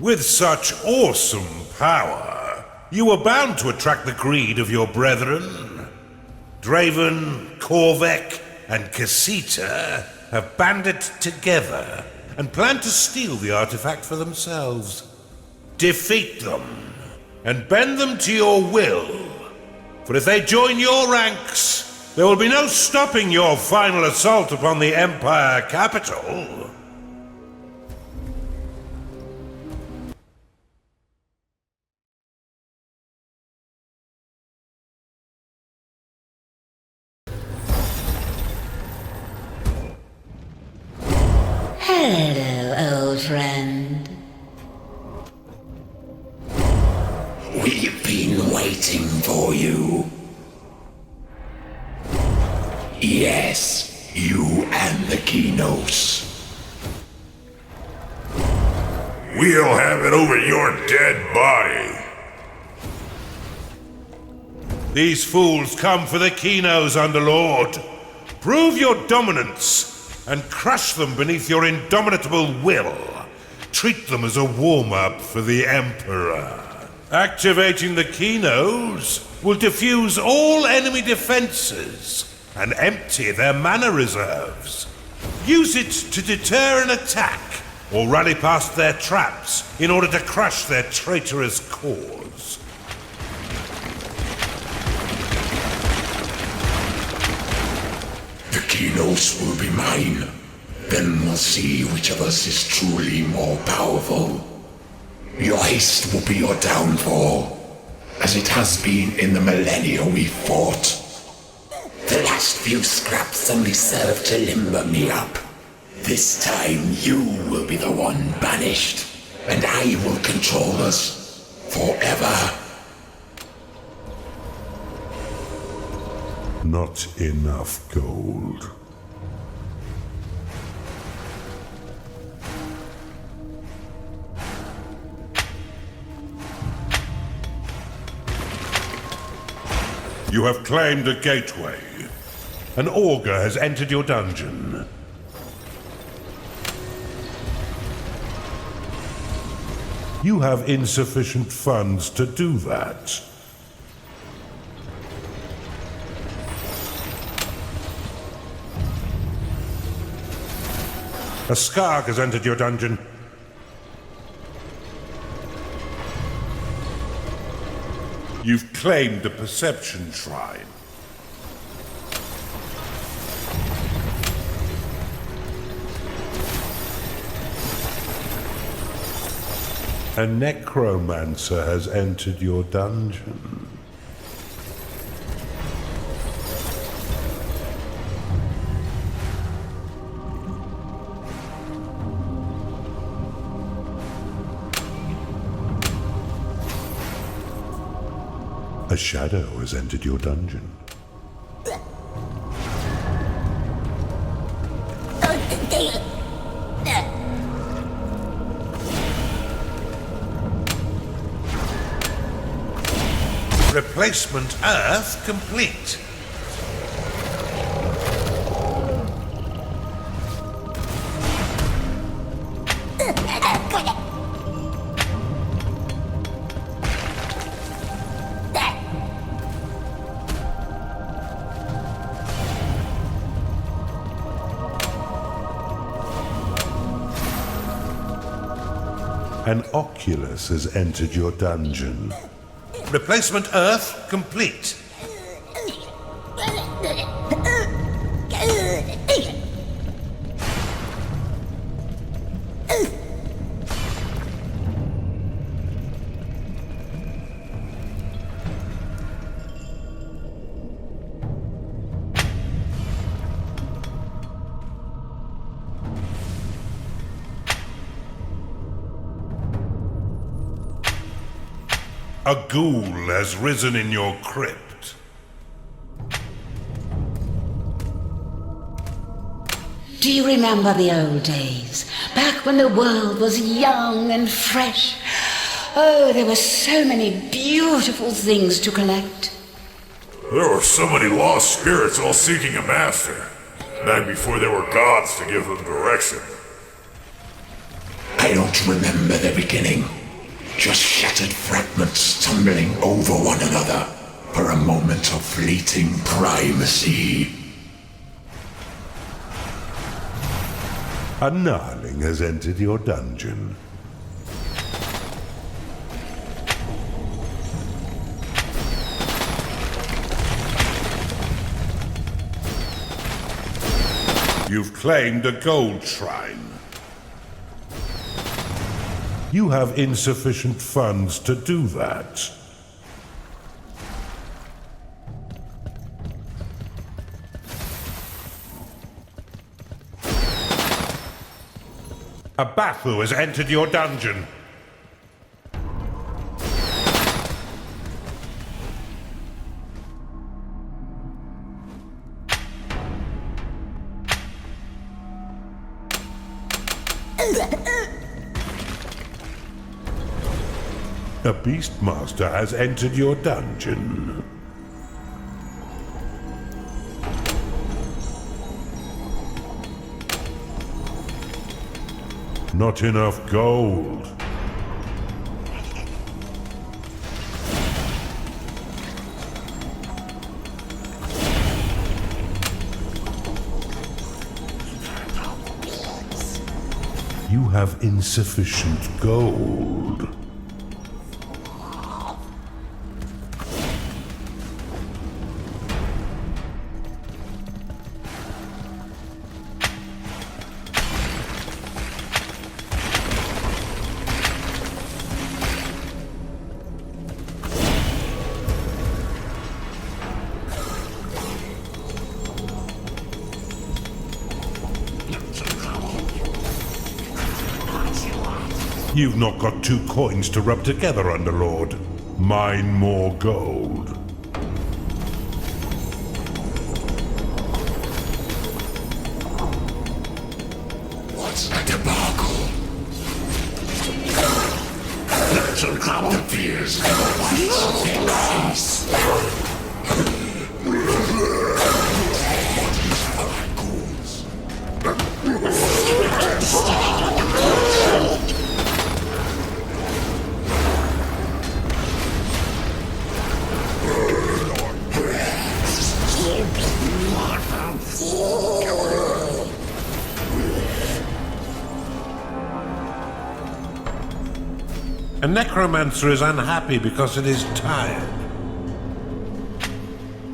With such awesome power, you were bound to attract the greed of your brethren. Draven, Korvek, and Casita have banded together and plan to steal the artifact for themselves. Defeat them, and bend them to your will. For if they join your ranks, there will be no stopping your final assault upon the Empire capital. Hello, old friend. We've been waiting for you. Yes, you and the Kinos. We'll have it over your dead body. These fools come for the Kinos, Underlord. Prove your dominance and crush them beneath your indomitable will. Treat them as a warm-up for the Emperor. Activating the Kinos will defuse all enemy defenses and empty their mana reserves. Use it to deter an attack or rally past their traps in order to crush their traitorous cause. The Kinos will be mine. Then we'll see which of us is truly more powerful. Your haste will be your downfall, as it has been in the millennia we fought. The last few scraps only served to limber me up. This time you will be the one banished, and I will control us forever. Not enough gold. You have claimed a gateway. An augur has entered your dungeon. You have insufficient funds to do that. A Skarg has entered your dungeon. You've claimed a perception shrine. A necromancer has entered your dungeon. A shadow has entered your dungeon. Replacement Earth complete. An Oculus has entered your dungeon. Replacement Earth complete. A ghoul has risen in your crypt. Do you remember the old days? Back when the world was young and fresh. Oh, there were so many beautiful things to collect. There were so many lost spirits all seeking a master. Back before there were gods to give them direction. I don't remember the beginning. Just shattered fragments tumbling over one another for a moment of fleeting primacy. A gnarling has entered your dungeon. You've claimed a gold shrine. You have insufficient funds to do that. A Bathu has entered your dungeon. A Beastmaster has entered your dungeon. Not enough gold. You have insufficient gold. You've not got 2 coins to rub together, Underlord. Mine more gold. What's a debacle? The fears never once face. A necromancer is unhappy because it is tired.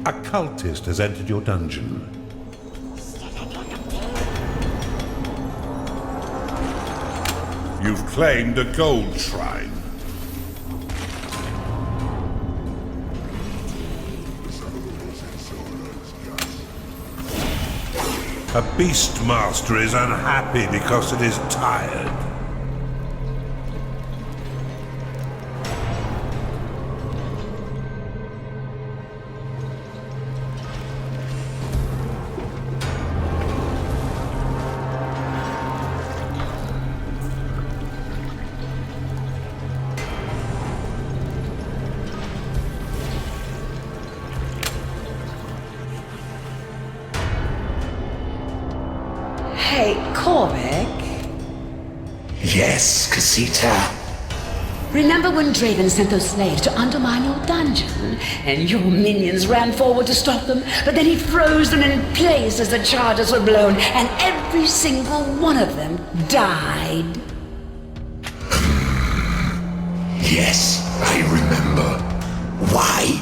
A cultist has entered your dungeon. You've claimed a gold shrine. A Beastmaster is unhappy because it is tired. Hey, Corvick. Yes, Casita. Remember when Draven sent those slaves to undermine your dungeon? And your minions ran forward to stop them, but then he froze them in place as the charges were blown, and every single one of them died. Yes, I remember. Why?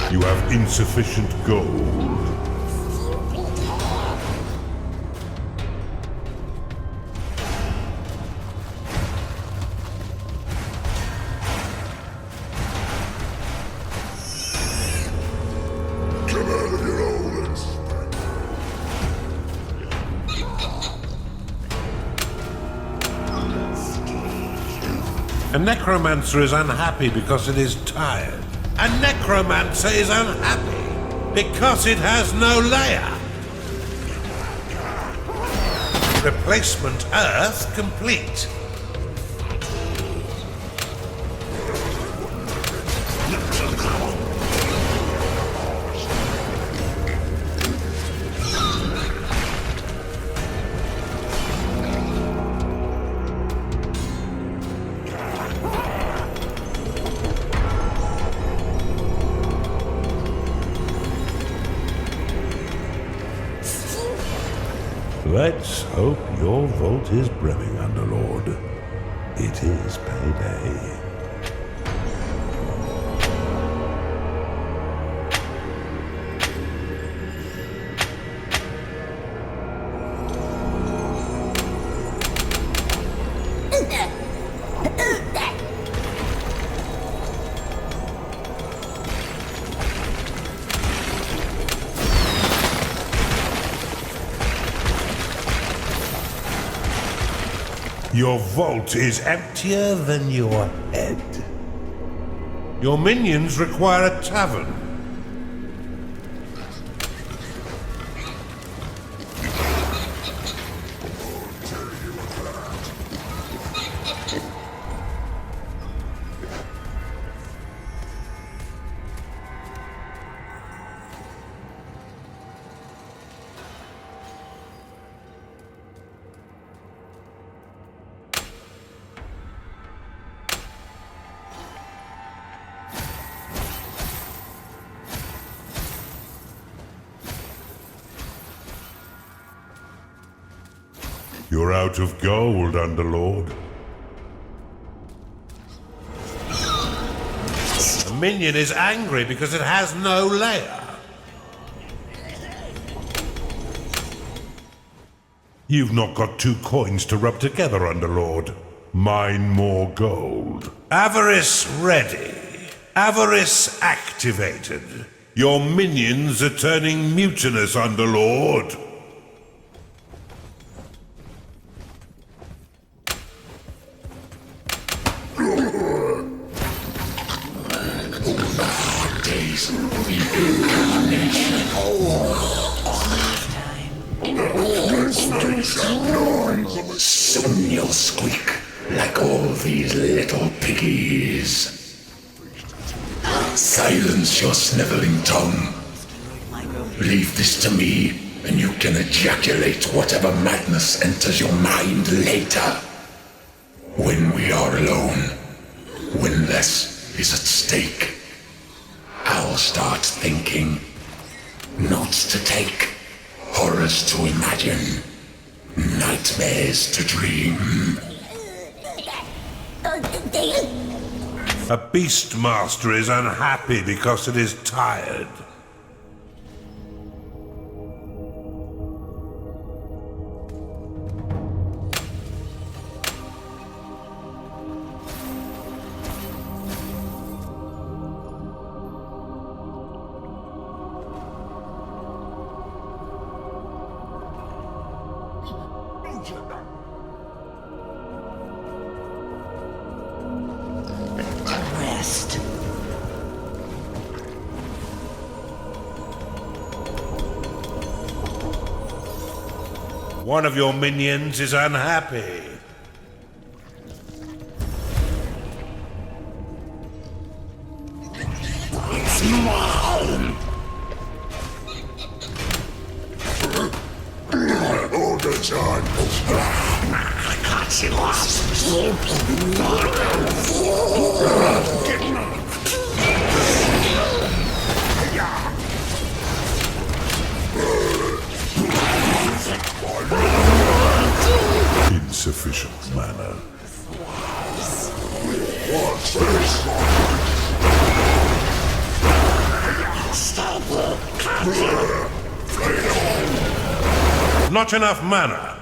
You have insufficient gold. Come out of your old A necromancer is unhappy because it is tired. A necromancer is unhappy because it has no layer. Replacement Earth complete. Let's hope your vault is brimming, Underlord. It is payday. Your vault is emptier than your head. Your minions require a tavern. You're out of gold, Underlord. The minion is angry because it has no layer. You've not got 2 coins to rub together, Underlord. Mine more gold. Avarice ready. Avarice activated. Your minions are turning mutinous, Underlord. Soon you'll squeak like all these little piggies. Silence your sniveling tongue. Leave this to me, and you can ejaculate whatever madness enters your mind later. When we are alone, when less is at stake, I'll start thinking. Notes to take, horrors to imagine, nightmares to dream. A beastmaster is unhappy because it is tired. Rest. One of your minions is unhappy. It's mine! All the time. I got you Insufficient mana. What's this? Not enough mana.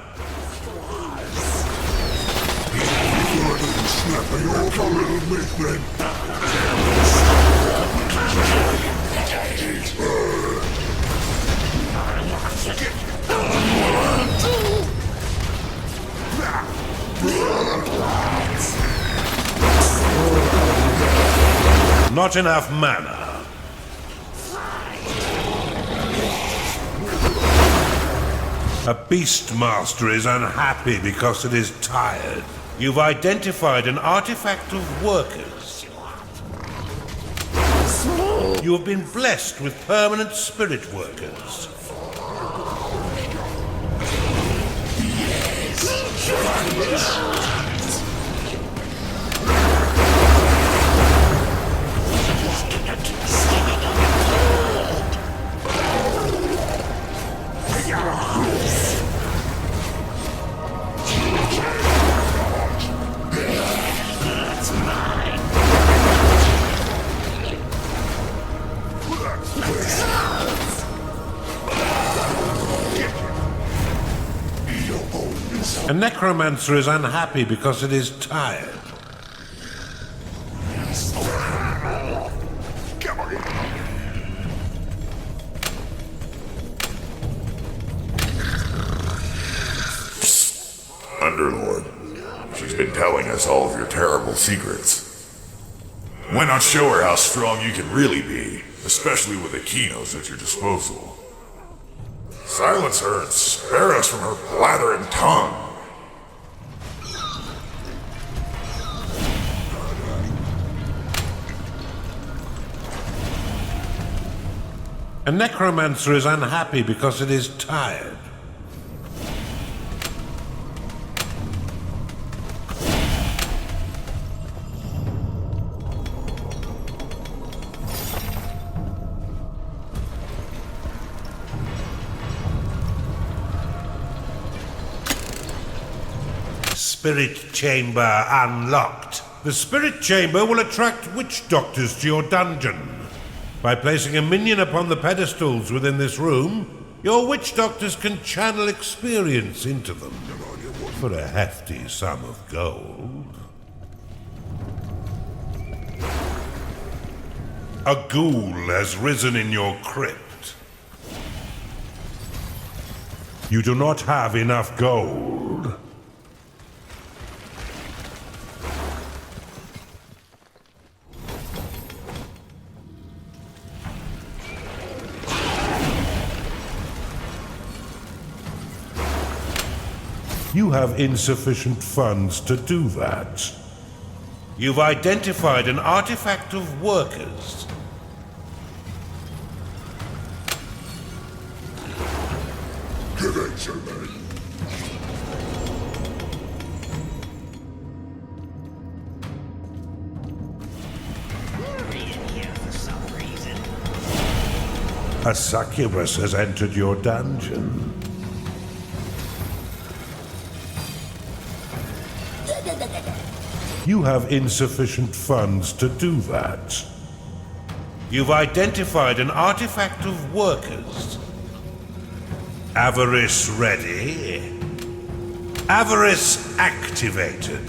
Snapping off a little bit then. not enough mana. A Beastmaster is unhappy because it is tired. You've identified an artifact of workers. You have been blessed with permanent spirit workers. A necromancer is unhappy because it is tired. Underlord, she's been telling us all of your terrible secrets. Why not show her how strong you can really be, especially with the Kinos at your disposal? Silence her and spare us from her blathering tongue. A necromancer is unhappy because it is tired. Spirit Chamber unlocked. The Spirit Chamber will attract witch doctors to your dungeon. By placing a minion upon the pedestals within this room, your witch doctors can channel experience into them for a hefty sum of gold. A ghoul has risen in your crypt. You do not have enough gold. You have insufficient funds to do that. You've identified an artifact of workers. Give it to me. A succubus has entered your dungeon. You have insufficient funds to do that. You've identified an artifact of workers. Avarice ready. Avarice activated.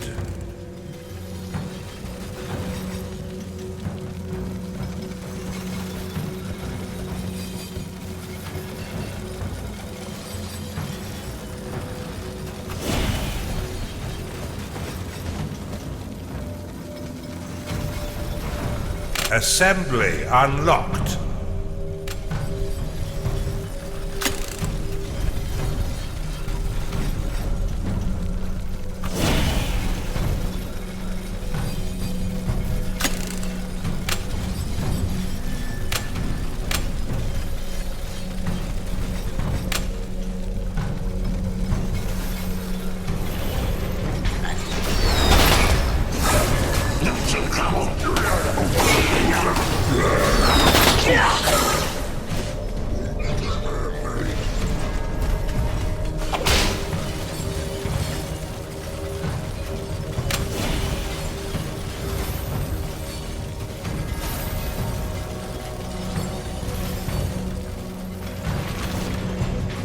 Assembly unlocked.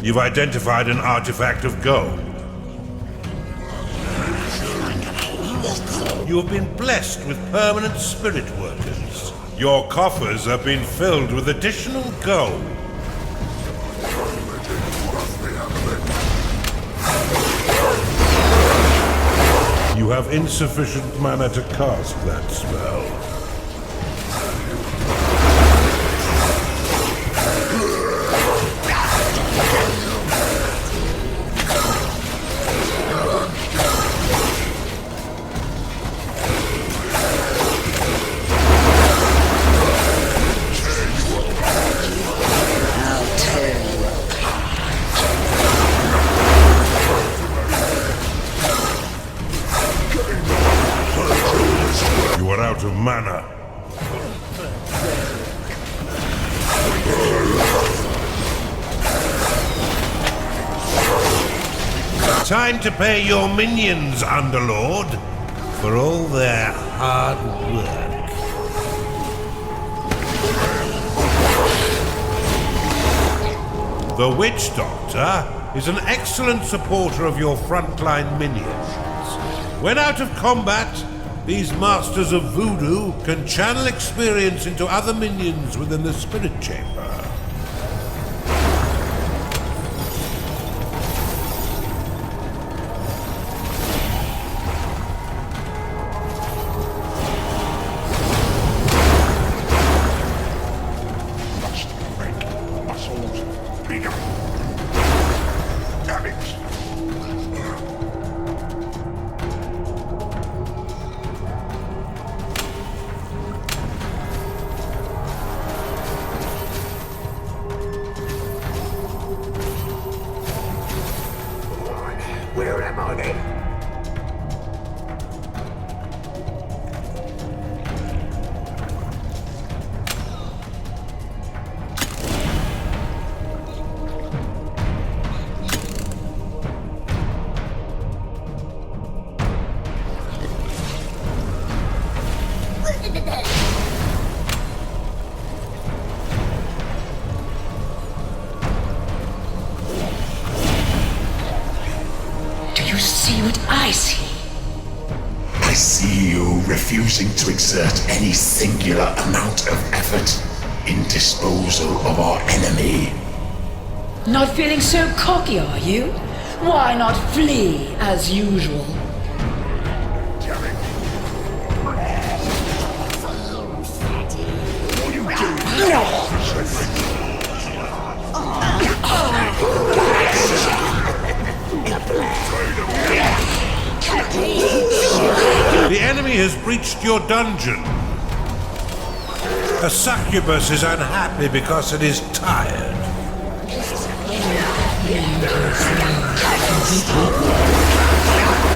You've identified an artifact of gold. You have been blessed with permanent spirit workers. Your coffers have been filled with additional gold. You have insufficient mana to cast that spell. You are out of mana. Time to pay your minions, Underlord, for all their hard work. The Witch Doctor is an excellent supporter of your frontline minions. When out of combat, these masters of voodoo can channel experience into other minions within the spirit chamber. Where am I then? Do you see what I see? I see you refusing to exert any singular amount of effort in disposal of our enemy. Not feeling so cocky, are you? Why not flee as usual? The enemy has breached your dungeon. A succubus is unhappy because it is tired.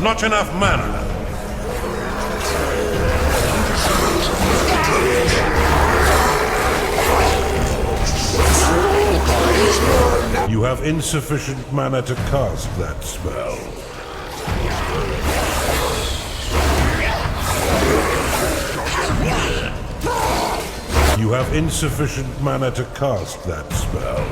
Not enough mana. You have insufficient mana to cast that spell. You have insufficient mana to cast that spell.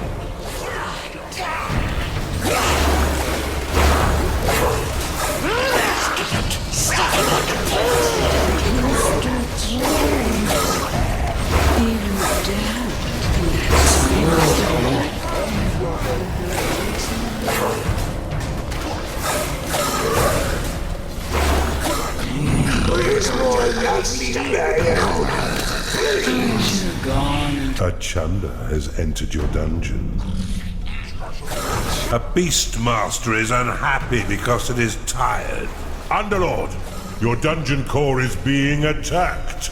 A Chunder has entered your dungeon. A Beastmaster is unhappy because it is tired. Underlord, your dungeon core is being attacked.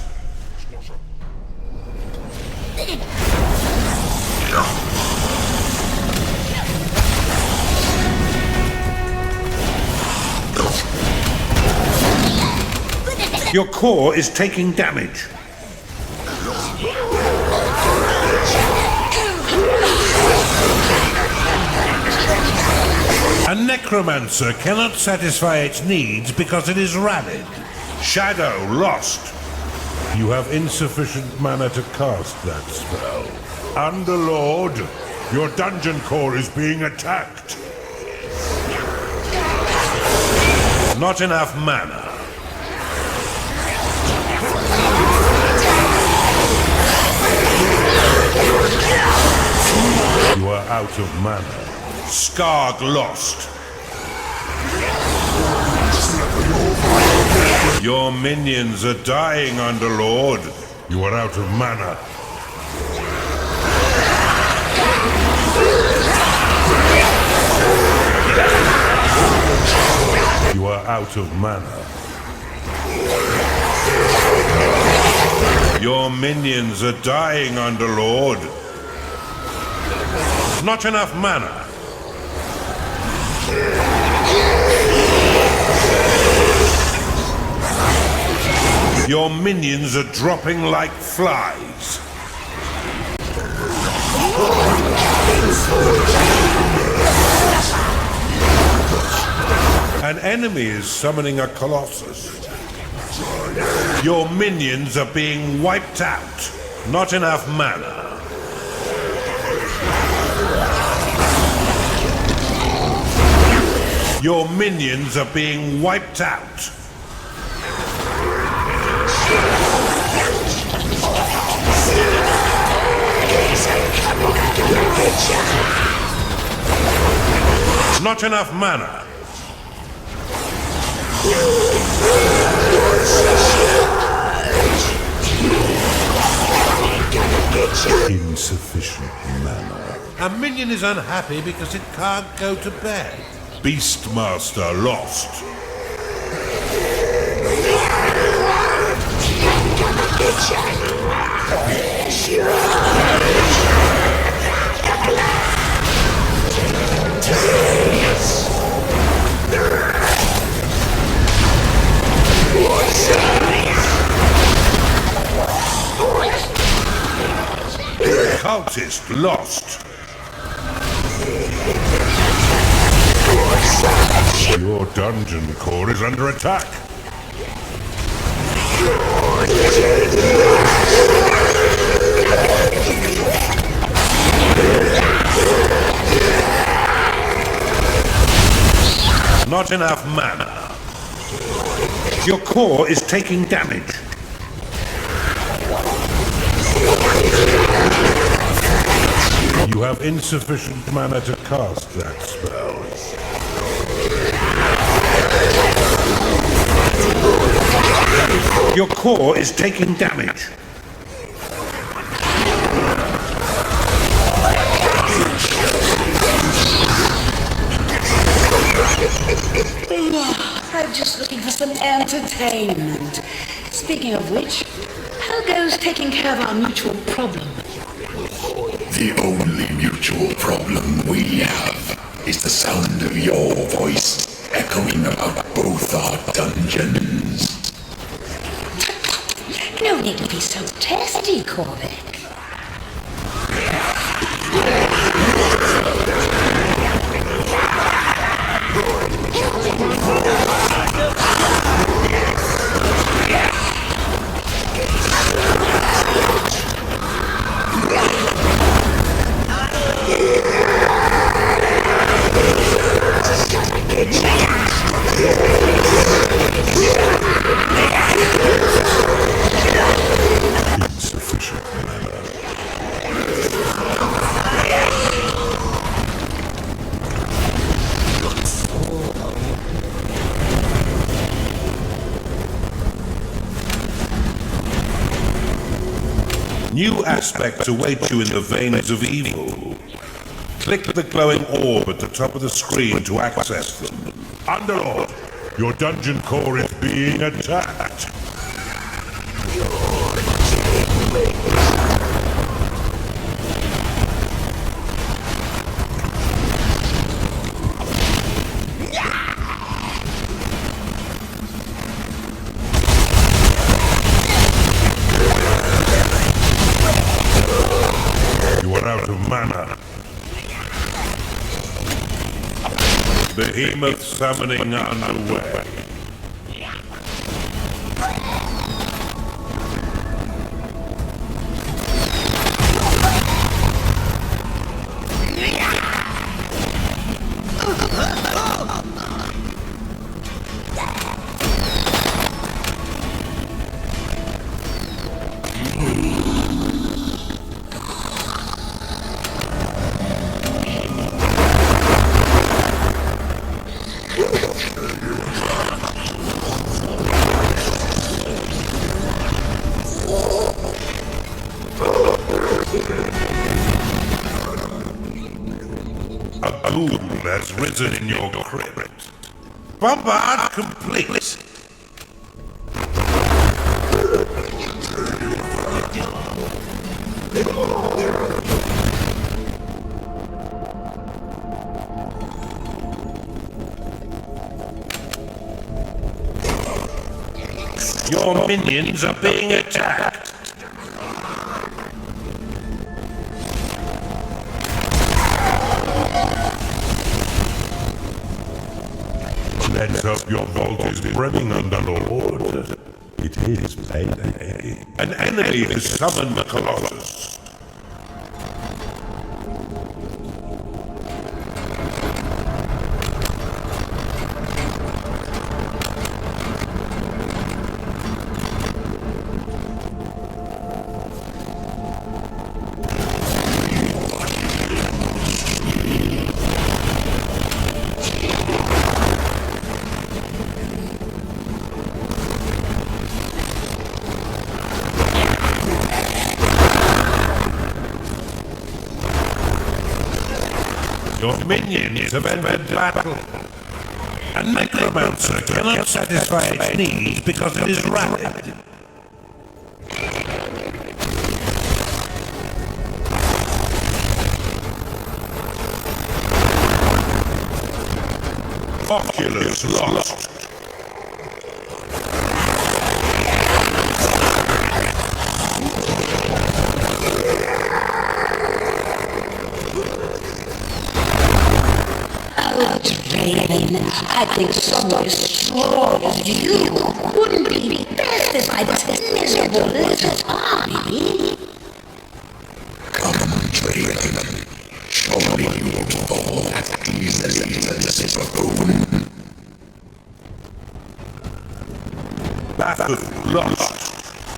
Your core is taking damage. A necromancer cannot satisfy its needs because it is rallied. Shadow lost. You have insufficient mana to cast that spell. Underlord, your dungeon core is being attacked. Not enough mana. You are out of mana. Skarg lost. Your minions are dying, Underlord. You are out of mana. out of mana. Your minions are dying, Underlord. Not enough mana. Your minions are dropping like flies. An enemy is summoning a colossus. Your minions are being wiped out. Not enough mana. Your minions are being wiped out. Not enough mana. Insufficient mana. A minion is unhappy because it can't go to bed. Beastmaster lost. Cultist lost. Your dungeon core is under attack. Not enough mana. Your core is taking damage. You have insufficient mana to cast that spell. Your core is taking damage. I'm just looking for some entertainment. Speaking of which, how goes taking care of our mutual problem? The only mutual problem we have is the sound of your voice echoing about both our dungeons. No need to be so testy, Corbett. Insufficient mana. New aspects await you in the veins of evil. Click the glowing orb at the top of the screen to access them. Underlord, your dungeon core is being attacked. You are out of mana. Behemoth summoning underway. A ghoul has risen in your crypt. Bombard complete. Your minions are being attacked. Let's hope your vault is brimming, Underlord. It is payday. An enemy has summoned the Colossus. Your minions have entered battle. A necromancer cannot satisfy its needs because it is rapid. Oculus lost. Draven, I think someone as strong as you wouldn't be bested by this miserable little army. Come, Draven. Surely you won't fall that easily to this buffoon. Battle lost.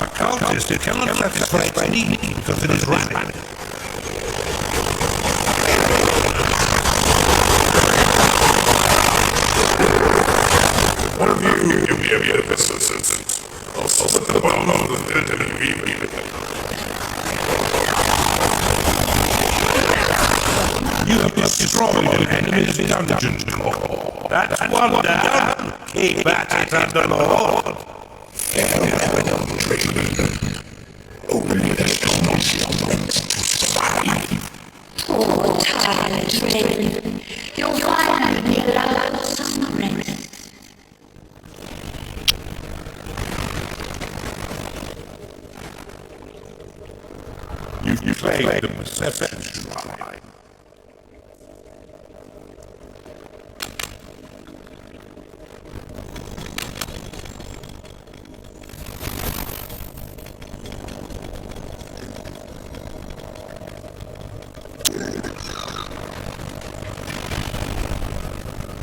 A cultist cannot satisfy its needs because it is rapid. One of you give me a bit of assistance. I'll summon the bomb of the dead and leave it. You have destroyed an enemy's dungeon core. That's one down. Keep at it, Underlord. Farewell, Draven. Only the strongest meant to survive. Poor tired Draven, you'll finally be allowed some rest. You played the perception line.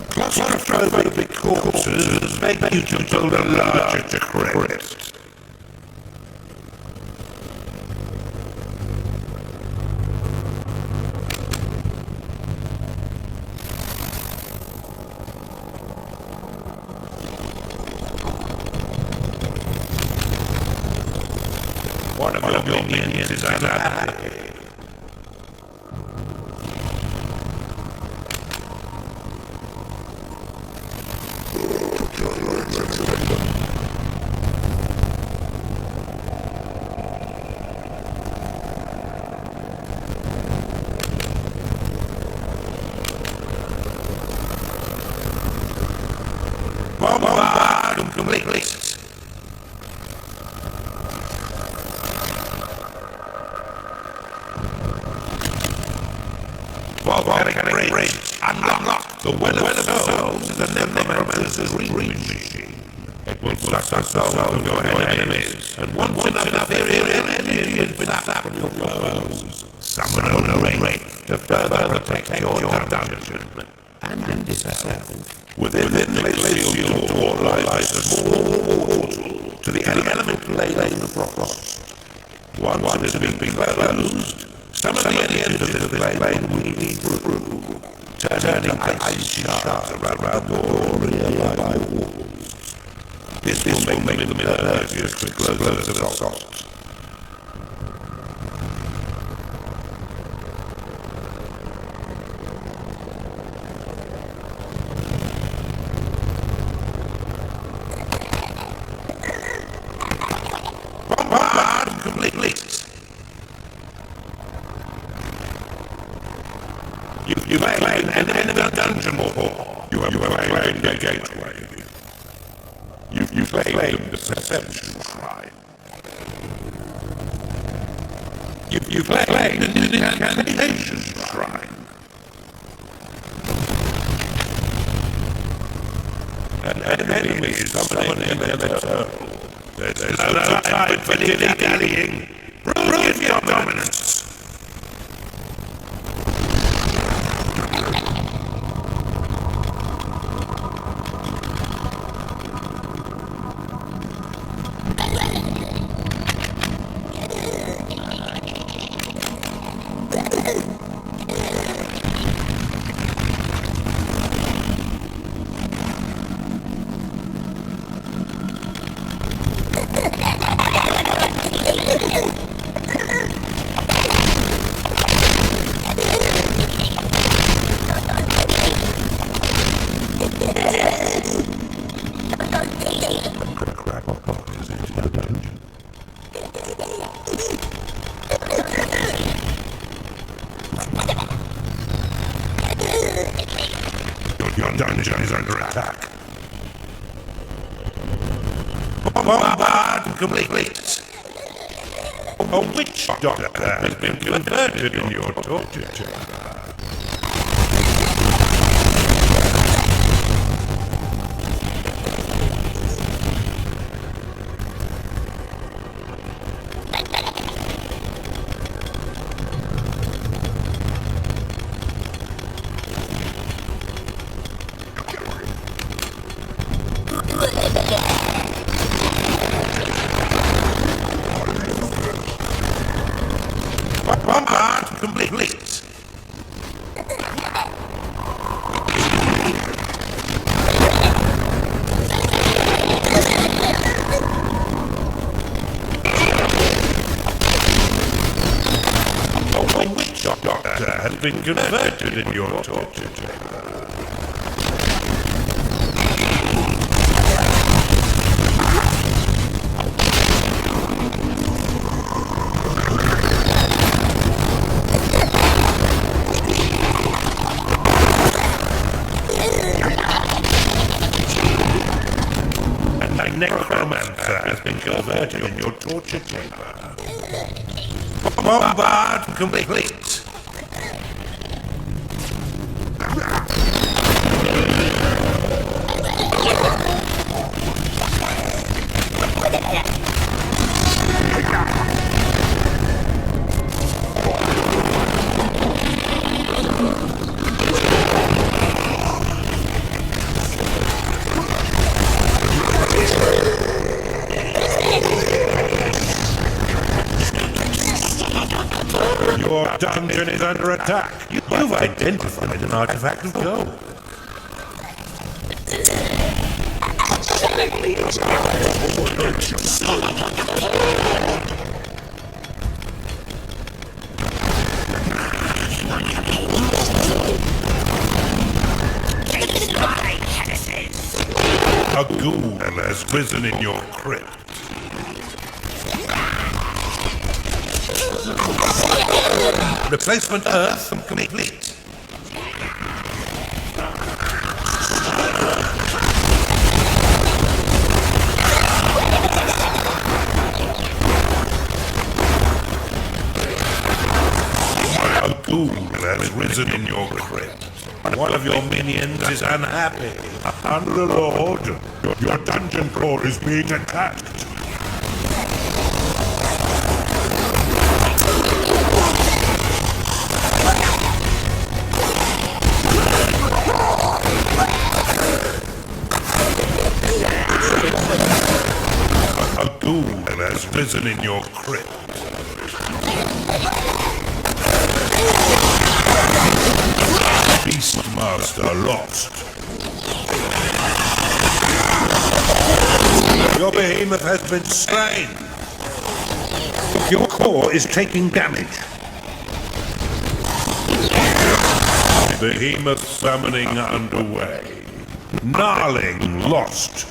Claustrophobic corpses make you to build a larger crypt. One of your minions is unhappy. Bombard complete. Volcanic bridge unlocked. The well of souls is a necromancer's dream machine. It will suck the souls of your enemies, and once enough inferior enemies has been sapped from your foes, summon a wraith to further protect your dungeon. And in this self, within the glacial door lies a small portal to the elemental lane of frost. Once it has been closed, some of the energies of the lane will lead through, turning icy shards around the door nearby walls. This will make them impervious to explosives of assault. You've played an enemy dungeon before. You have played the gateway. You've played the deception shrine. You've played the incantation shrine. An enemy is summoning their turtle. There's no time for dilly-dallying. Prove your dominance. Your dungeon is under attack. Bombard complete. A witch doctor has been converted in your torture chamber. Bombard complete. A witch doctor has been converted in your torture chamber. A necromancer has been converted in your torture chamber. Bombard complete. Your dungeon is under attack. You've identified an artifact of gold. A ghoul has risen in your crypt. Replacement Earth complete. A ghoul has risen in your crypt. One of your minions is unhappy. Underlord, your dungeon core is being attacked. A ghoul has risen in your crypt. Beastmaster lost. Your behemoth has been slain. Your core is taking damage. Behemoth summoning underway. Gnarling lost.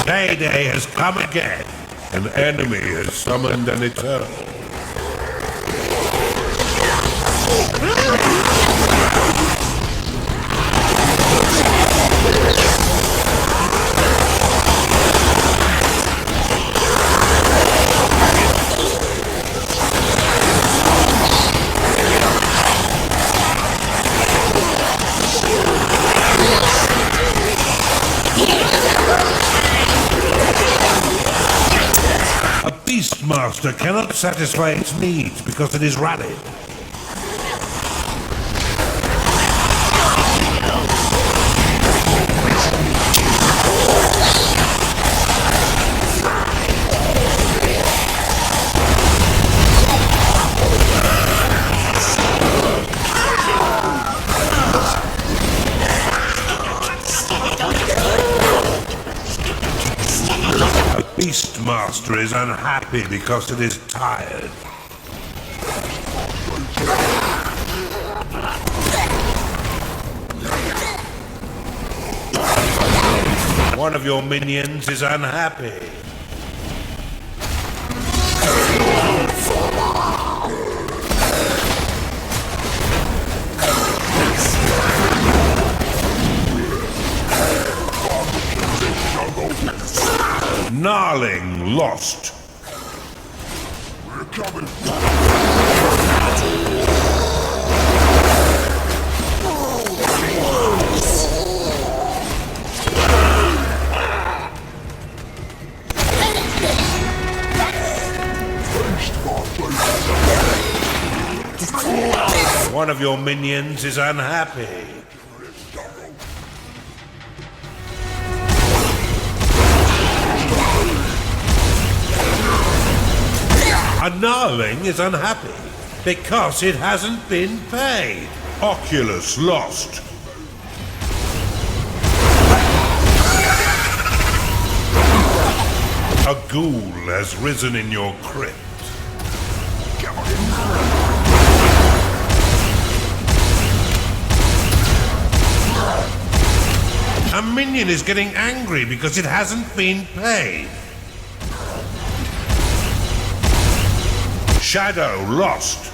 Payday has come again. An enemy has summoned an eternal. A Beastmaster cannot satisfy its needs because it is rallied. Beastmaster is unhappy because it is tired. One of your minions is unhappy. Gnarling lost. We're coming. One of your minions is unhappy. A gnarling is unhappy because it hasn't been paid. Oculus lost. A ghoul has risen in your crypt. A minion is getting angry because it hasn't been paid. Shadow lost.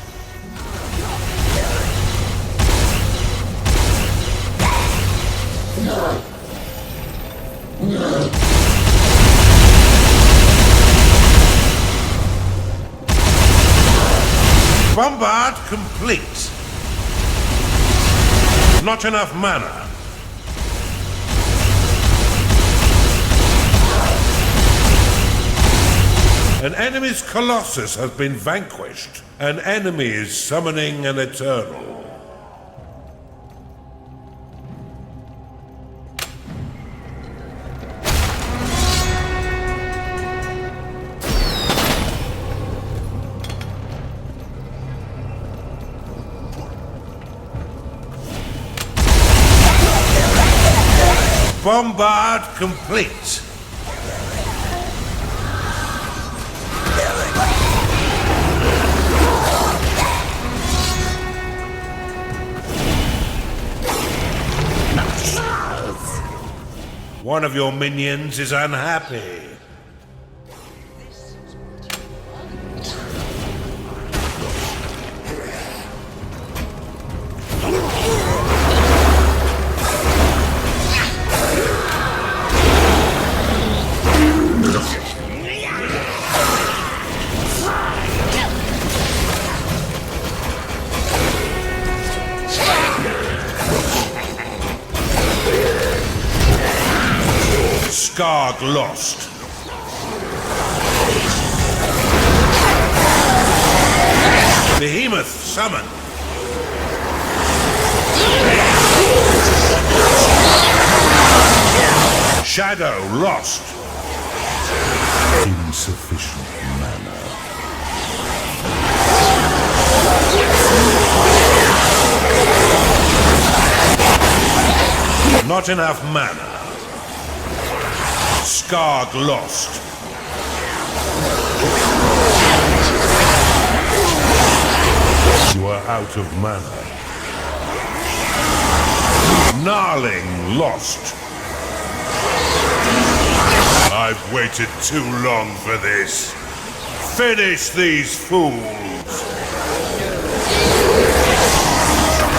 Bombard complete. Not enough mana. An enemy's Colossus has been vanquished. An enemy is summoning an Eternal. Bombard complete. One of your minions is unhappy. Skarg lost. Behemoth summoned. Shadow lost. Insufficient mana. Not enough mana. Skarg lost. You are out of mana. Gnarling lost. I I've waited too long for this. Finish these fools!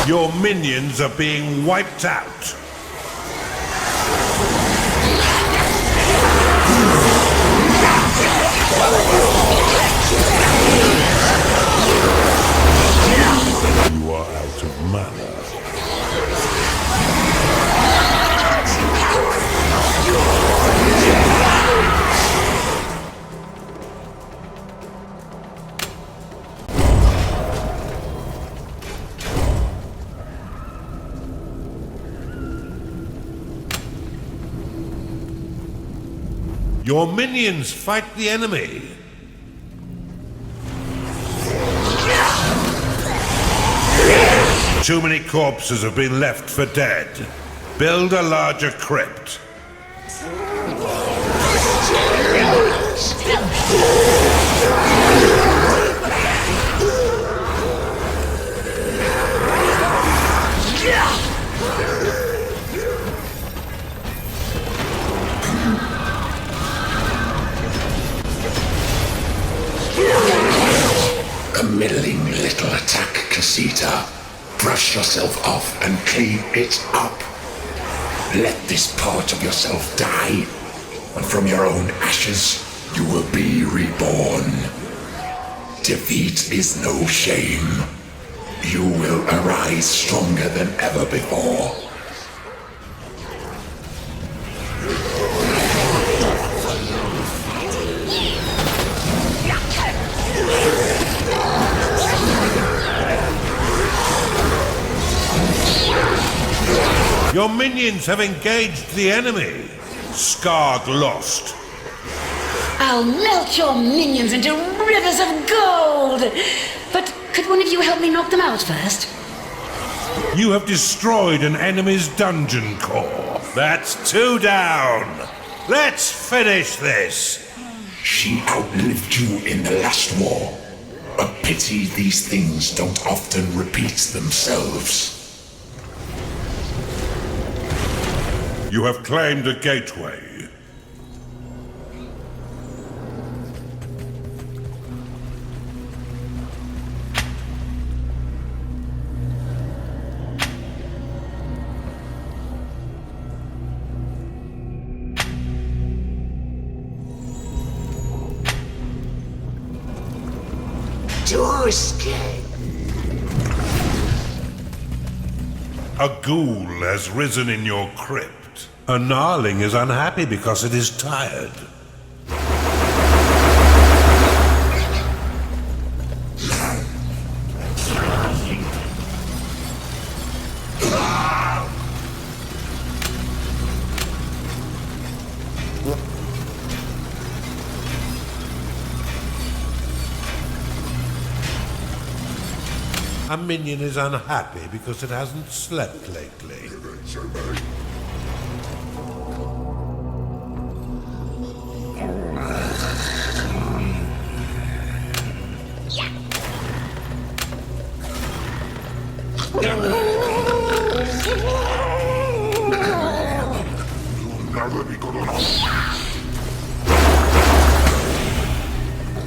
Your minions are being wiped out. You are out of mana. Your minions fight the enemy. Too many corpses have been left for dead. Build a larger crypt. A middling little attack, Casita. Brush yourself off and clean it up. Let this part of yourself die, and from your own ashes you will be reborn. Defeat is no shame. You will arise stronger than ever before. Your minions have engaged the enemy. Skarg lost. I'll melt your minions into rivers of gold! But could one of you help me knock them out first? You have destroyed an enemy's dungeon core. That's 2 down. Let's finish this. She outlived you in the last war. A pity these things don't often repeat themselves. You have claimed a gateway. Too scared. A ghoul has risen in your crypt. A gnarling is unhappy because it is tired. A minion is unhappy because it hasn't slept lately.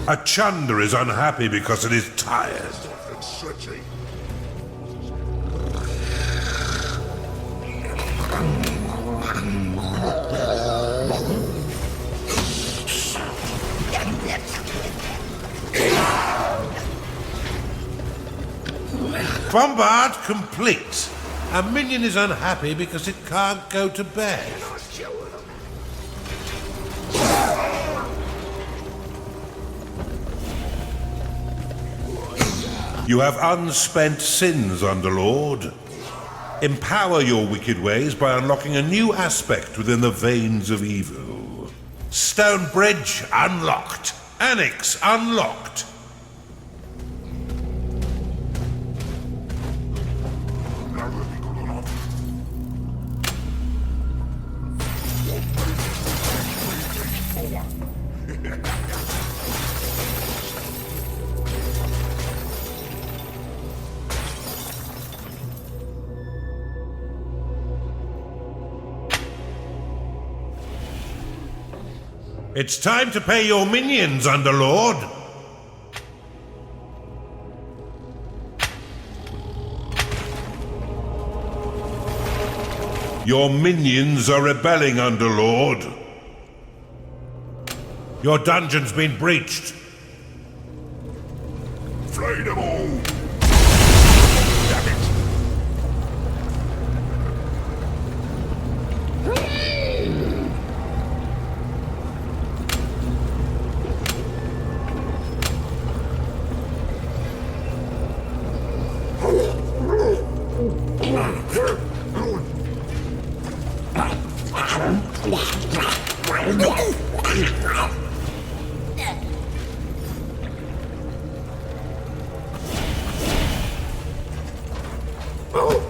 A chunder is unhappy because it is tired. Bombard complete. A minion is unhappy because it can't go to bed. You have unspent sins, Underlord. Empower your wicked ways by unlocking a new aspect within the veins of evil. Stone Bridge unlocked. Annex unlocked. It's time to pay your minions, Underlord. Your minions are rebelling, Underlord. Your dungeon's been breached. Flay them all! Damn it!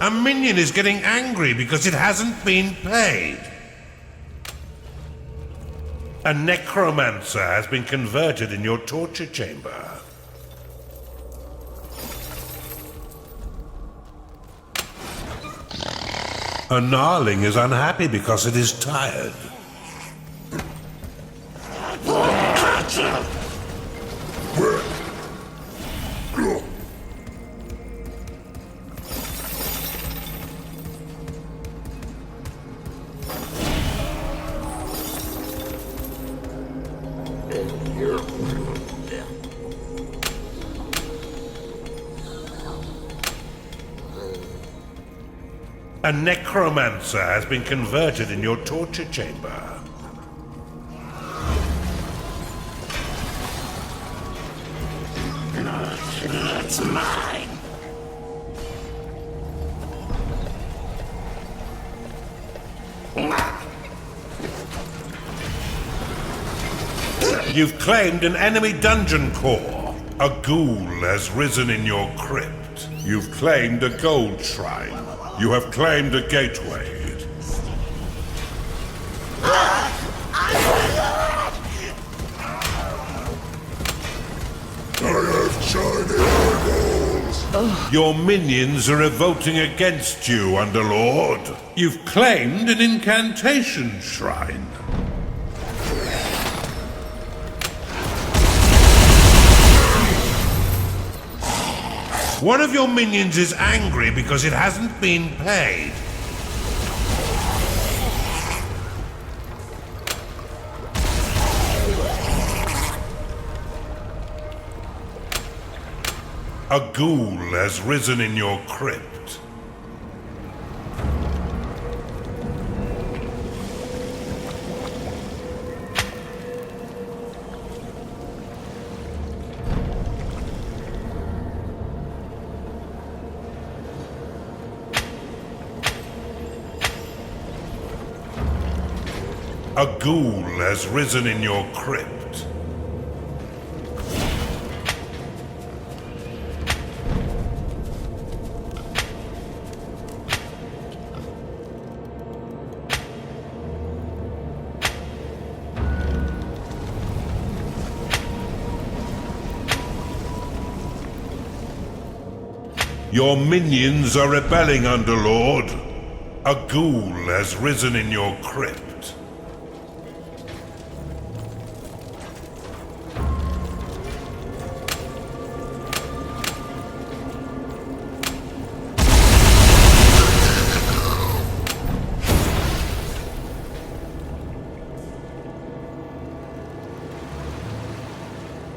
A minion is getting angry because it hasn't been paid. A necromancer has been converted in your torture chamber. A gnarling is unhappy because it is tired. A necromancer has been converted in your torture chamber. It's mine. You've claimed an enemy dungeon core. A ghoul has risen in your crypt. You've claimed a gold shrine. You have claimed a gateway. I have shiny eyeballs. Your minions are revolting against you, Underlord. You've claimed an incantation shrine. One of your minions is angry because it hasn't been paid. A ghoul has risen in your crypt. A ghoul has risen in your crypt. Your minions are rebelling, Underlord. A ghoul has risen in your crypt.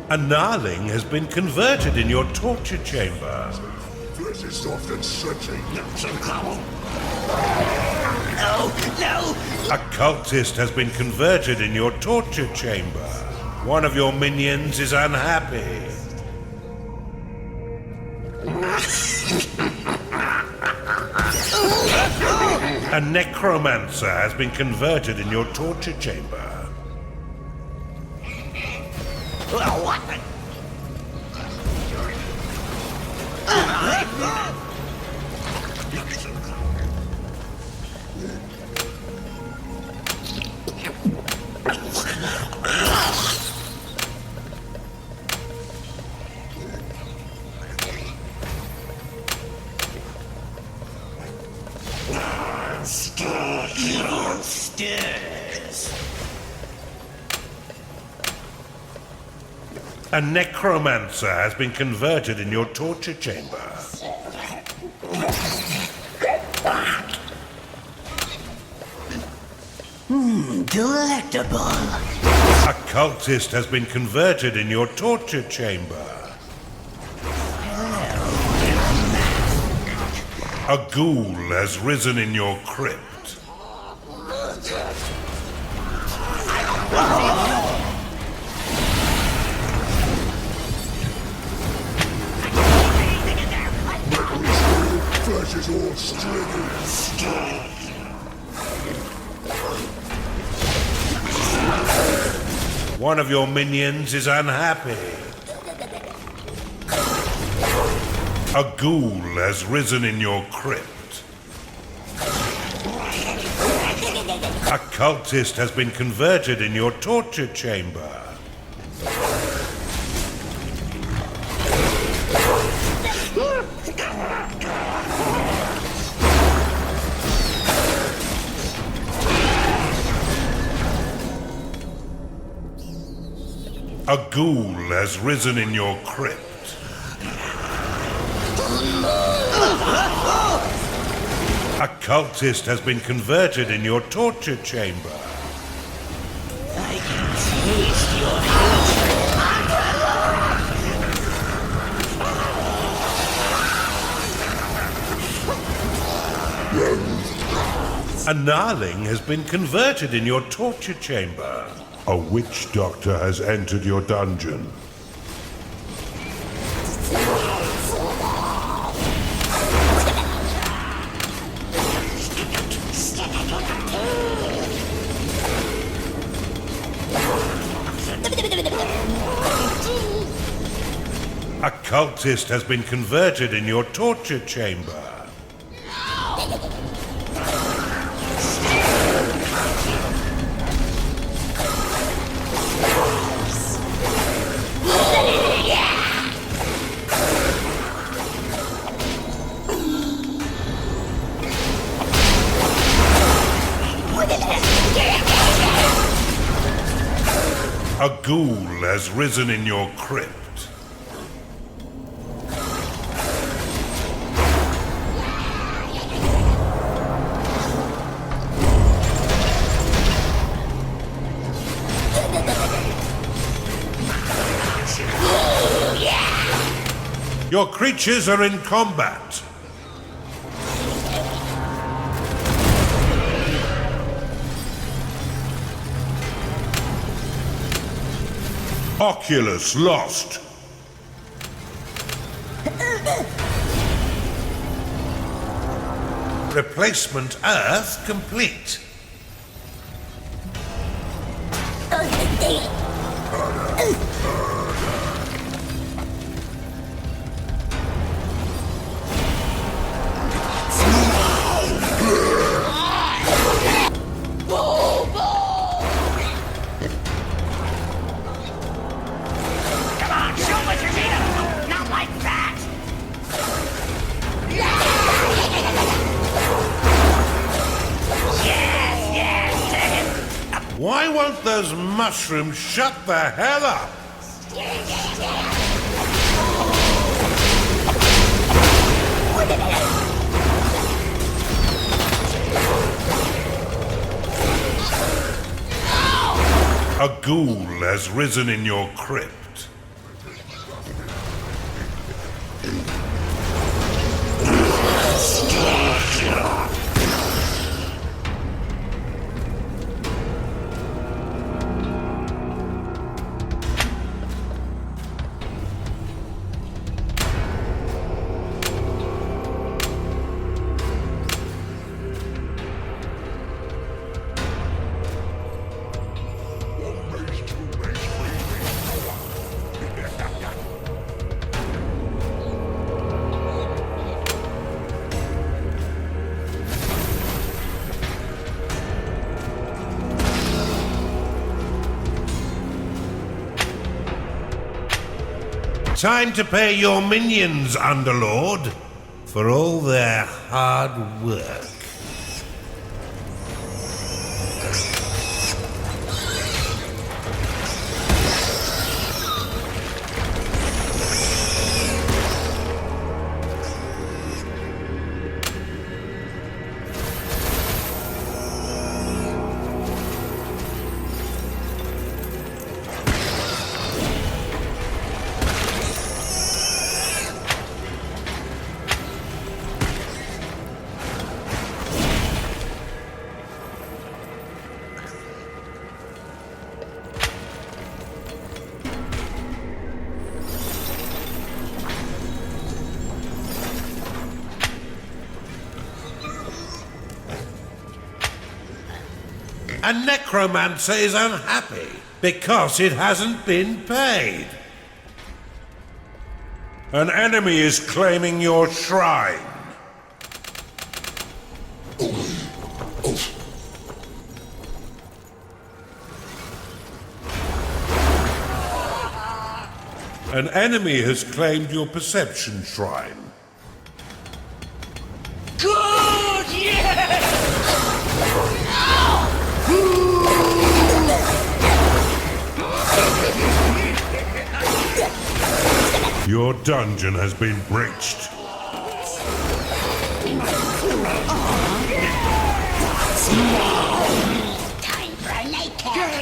A gnarling has been converted in your torture chamber. This is often setting. No, no! A cultist has been converted in your torture chamber. One of your minions is unhappy. A necromancer has been converted in your torture chamber. What? Monsters. A necromancer has been converted in your torture chamber. Delectable. A cultist has been converted in your torture chamber. A ghoul has risen in your crypt. Flesh is all stringy. One of your minions is unhappy. A ghoul has risen in your crypt. A cultist has been converted in your torture chamber. A ghoul has risen in your crypt. A cultist has been converted in your torture chamber. I can taste your hatred. A gnarling has been converted in your torture chamber. A witch doctor has entered your dungeon. A cultist has been converted in your torture chamber. A ghoul has risen in your crypt. Your creatures are in combat. Oculus lost. Replacement Earth complete. Why won't those mushrooms shut the hell up? A ghoul has risen in your crypt. Time to pay your minions, Underlord, for all their hard work. A necromancer is unhappy because it hasn't been paid. An enemy is claiming your shrine. An enemy has claimed your perception shrine. Good! Yes! Your dungeon has been breached. Time for a nightcap!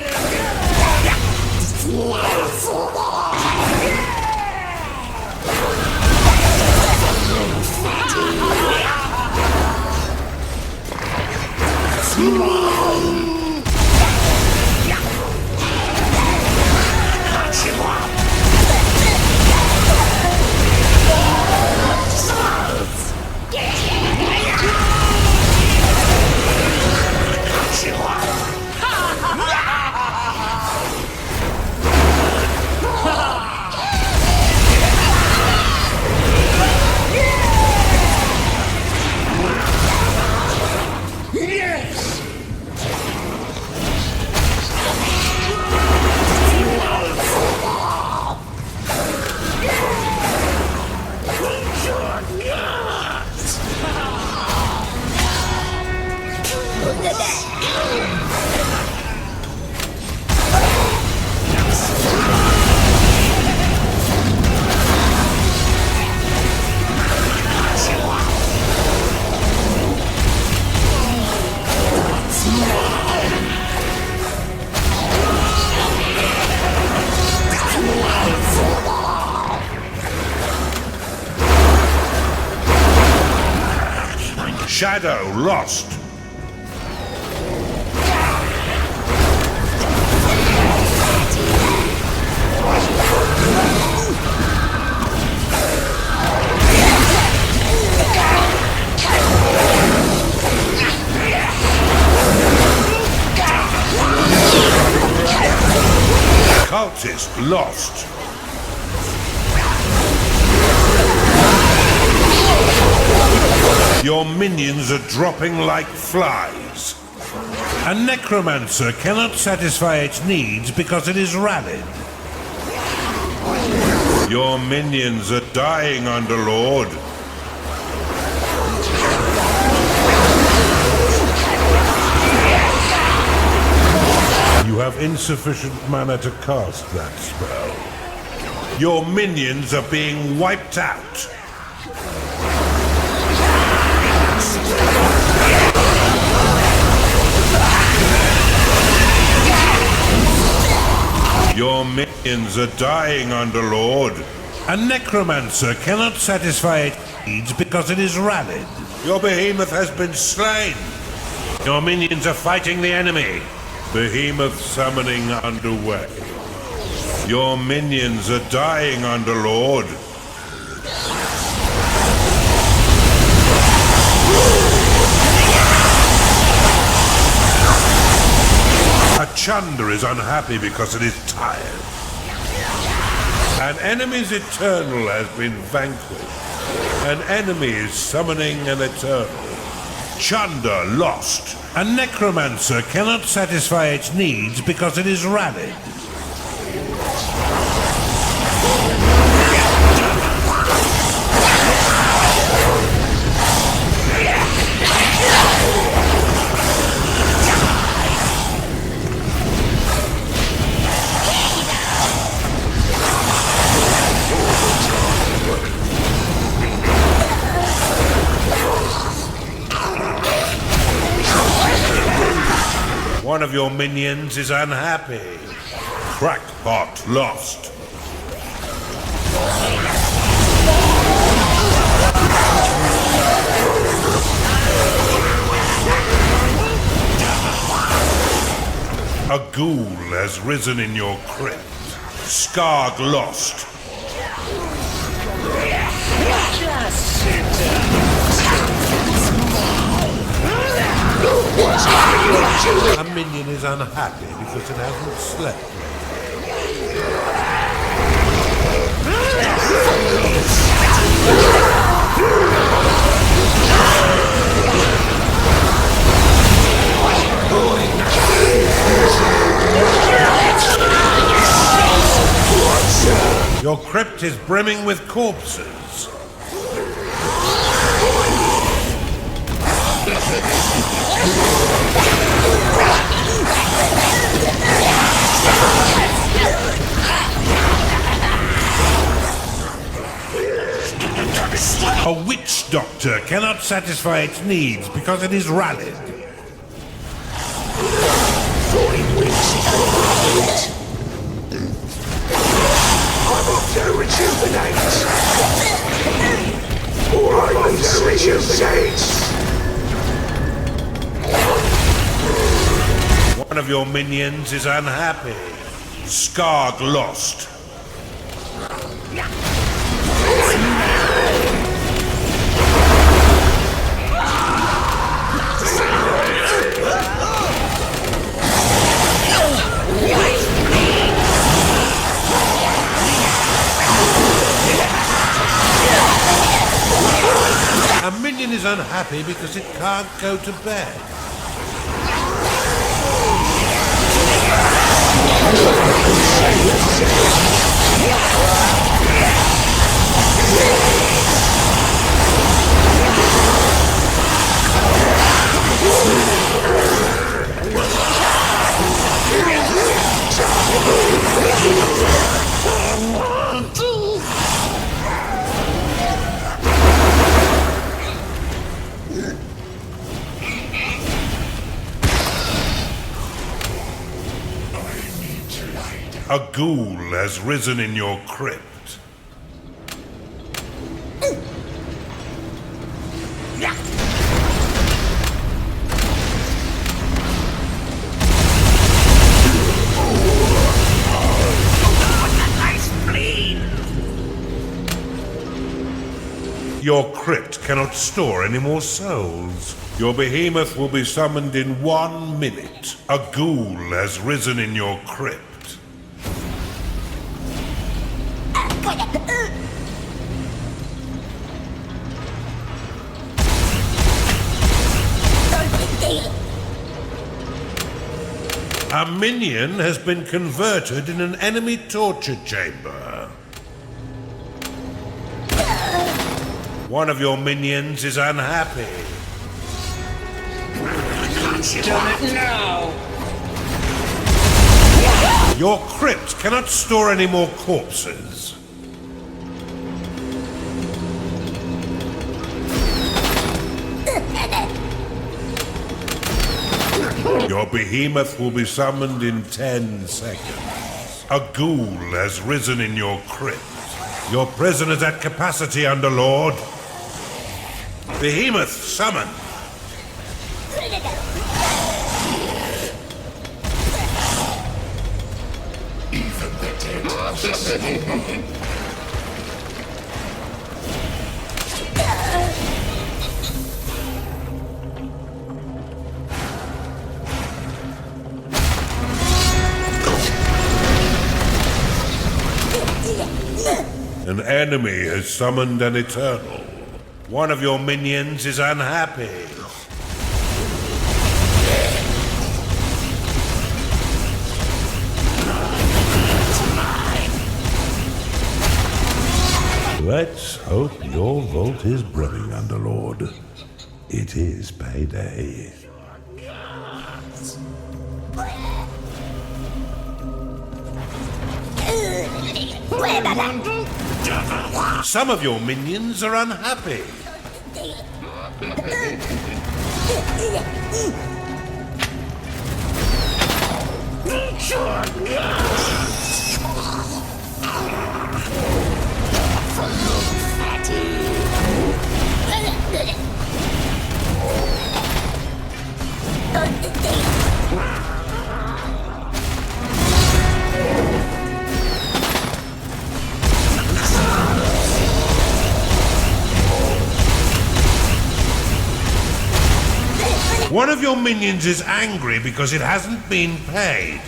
Shadow lost. Cultist lost. Your minions are dropping like flies. A necromancer cannot satisfy its needs because it is rallied. Your minions are dying, Underlord. You have insufficient mana to cast that spell. Your minions are being wiped out. Your minions are dying, Underlord. A necromancer cannot satisfy its needs because it is rallied. Your behemoth has been slain. Your minions are fighting the enemy. Behemoth summoning underway. Your minions are dying, Underlord. A Chunder is unhappy because it is tired. An enemy's Eternal has been vanquished. An enemy is summoning an Eternal. Chunder lost. A necromancer cannot satisfy its needs because it is rallied. One of your minions is unhappy. Crackpot lost. A ghoul has risen in your crypt. Skarg lost. Just sit down. A minion is unhappy because it hasn't slept. Your crypt is brimming with corpses. A witch doctor cannot satisfy its needs because it is rallied. I'm off to rejuvenate. I'm off to rejuvenate. One of your minions is unhappy. Skarg lost. A minion is unhappy because it can't go to bed. A ghoul has risen in your crypt. Your crypt cannot store any more souls. Your behemoth will be summoned in 1 minute. A ghoul has risen in your crypt. A minion has been converted in an enemy torture chamber. One of your minions is unhappy. Done it now! Your crypt cannot store any more corpses. Your behemoth will be summoned in 10 seconds. A ghoul has risen in your crypt. Your prison is at capacity, Underlord. Behemoth summoned. Even the dead. An enemy has summoned an Eternal. One of your minions is unhappy. Let's hope your vault is brimming, Underlord. It is payday. Some of your minions are unhappy. One of your minions is angry because it hasn't been paid.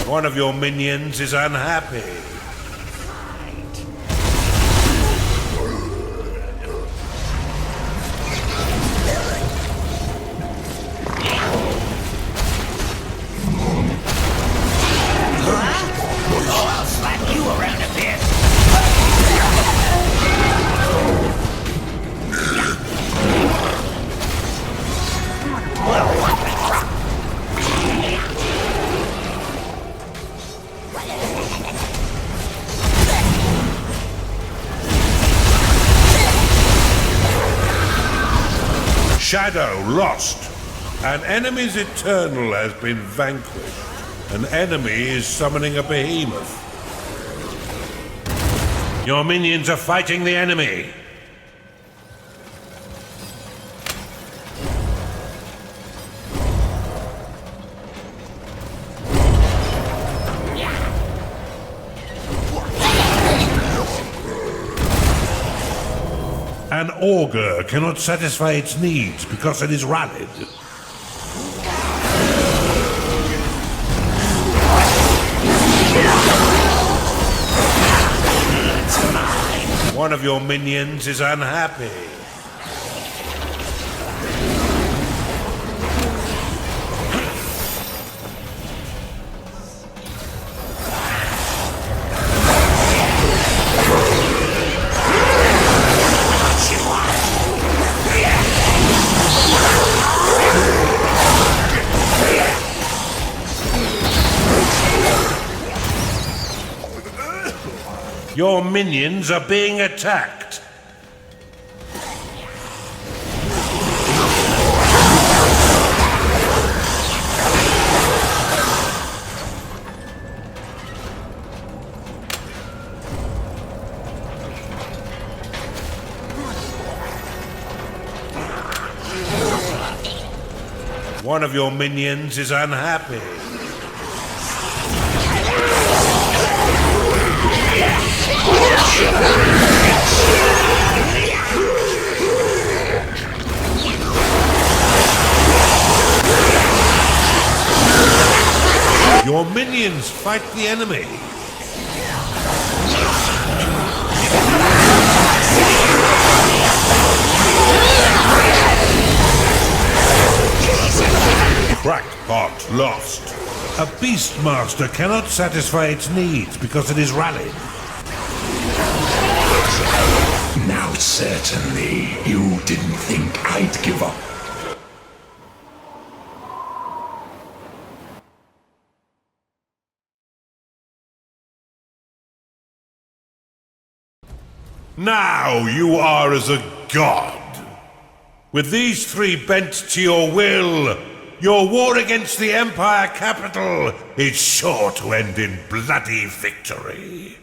One of your minions is unhappy. I'll slap you around a bit. Shadow lost. An enemy's eternal has been vanquished. An enemy is summoning a behemoth. Your minions are fighting the enemy. An augur cannot satisfy its needs because it is rallied. One of your minions is unhappy. Your minions are being attacked. One of your minions is unhappy. Your minions fight the enemy. Crackpot lost. A Beastmaster cannot satisfy its needs because it is rallied. Now certainly you didn't think I'd give up. Now you are as a god. With these three bent to your will, your war against the Empire capital is sure to end in bloody victory.